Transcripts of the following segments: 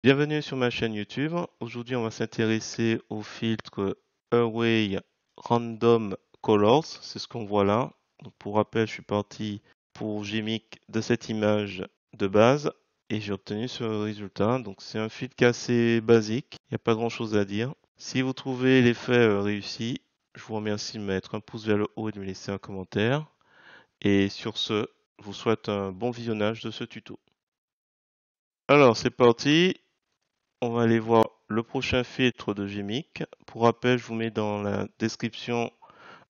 Bienvenue sur ma chaîne YouTube. Aujourd'hui, on va s'intéresser au filtre Away Random Colors. C'est ce qu'on voit là. Donc, pour rappel, je suis parti pour Gmic de cette image de base et j'ai obtenu ce résultat. Donc, c'est un filtre qui est assez basique. Il n'y a pas grand chose à dire. Si vous trouvez l'effet réussi, je vous remercie de mettre un pouce vers le haut et de me laisser un commentaire. Et sur ce, je vous souhaite un bon visionnage de ce tuto. Alors, c'est parti. On va aller voir le prochain filtre de Gmic. Pour rappel, je vous mets dans la description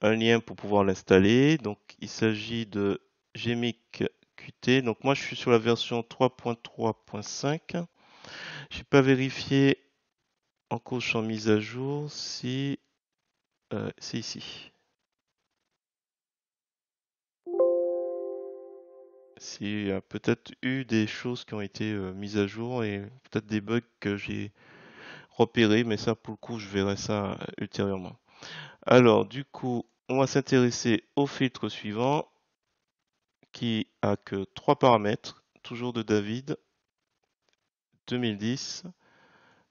un lien pour pouvoir l'installer. Donc, il s'agit de Gmic Qt. Donc, moi, je suis sur la version 3.3.5. J'ai pas vérifié en cochant mise à jour si c'est ici. S'il y a peut-être eu des choses qui ont été mises à jour et peut-être des bugs que j'ai repérés, mais ça, pour le coup, je verrai ça ultérieurement. Alors, du coup, on va s'intéresser au filtre suivant qui a que trois paramètres, toujours de David, 2010.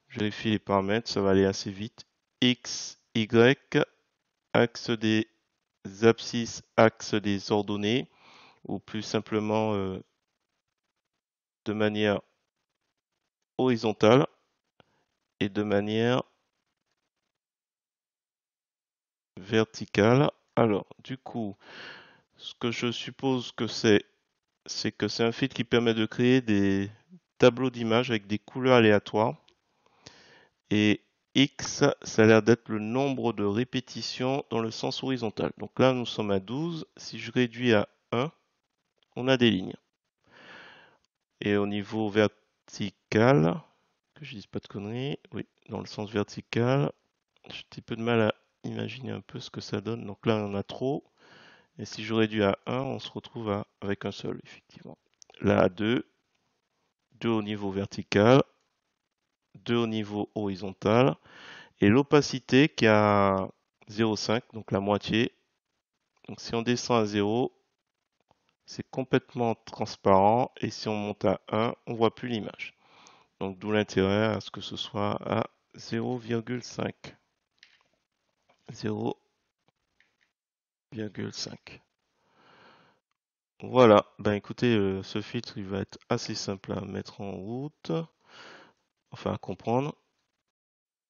Je vérifie les paramètres, ça va aller assez vite. X, Y, axe des abscisses, axe des ordonnées, ou plus simplement de manière horizontale et de manière verticale. Alors, du coup, ce que je suppose que c'est que c'est un filtre qui permet de créer des tableaux d'images avec des couleurs aléatoires. Et X, ça a l'air d'être le nombre de répétitions dans le sens horizontal. Donc là, nous sommes à 12. Si je réduis à 1, on a des lignes. Et au niveau vertical, que je dise pas de conneries, oui, dans le sens vertical, j'ai un petit peu de mal à imaginer un peu ce que ça donne. Donc là, on en a trop. Et si je réduis à 1, on se retrouve avec un seul, effectivement. Là, à 2, 2 au niveau vertical, 2 au niveau horizontal, et l'opacité qui a 0,5, donc la moitié. Donc si on descend à 0, c'est complètement transparent, et si on monte à 1, on voit plus l'image. Donc d'où l'intérêt à ce que ce soit à 0,5. 0,5. Voilà, ben écoutez, ce filtre il va être assez simple à mettre en route, enfin à comprendre.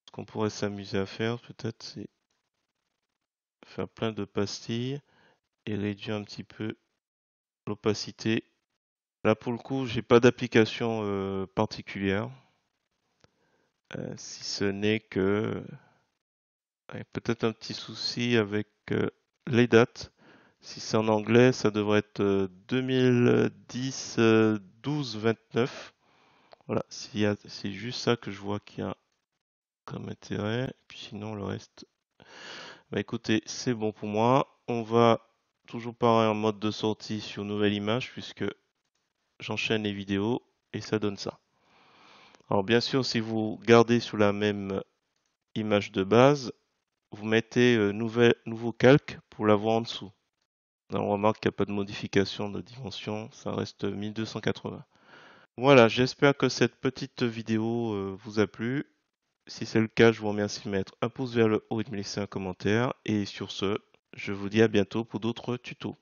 Ce qu'on pourrait s'amuser à faire peut-être, c'est faire plein de pastilles et réduire un petit peu l'opacité. Là pour le coup, j'ai pas d'application particulière, si ce n'est que peut-être un petit souci avec les dates. Si c'est en anglais, ça devrait être 2010 12 29. Voilà, c'est juste ça que je vois qu'il y a comme intérêt. Puis sinon, le reste, bah écoutez, c'est bon pour moi. On va toujours pareil en mode de sortie sur nouvelle image puisque j'enchaîne les vidéos et ça donne ça. Alors bien sûr, si vous gardez sur la même image de base, vous mettez nouveau calque pour l'avoir en dessous. Là, on remarque qu'il n'y a pas de modification de dimension, ça reste 1280. Voilà, j'espère que cette petite vidéo vous a plu. Si c'est le cas, je vous remercie de mettre un pouce vers le haut et de me laisser un commentaire. Et sur ce, je vous dis à bientôt pour d'autres tutos.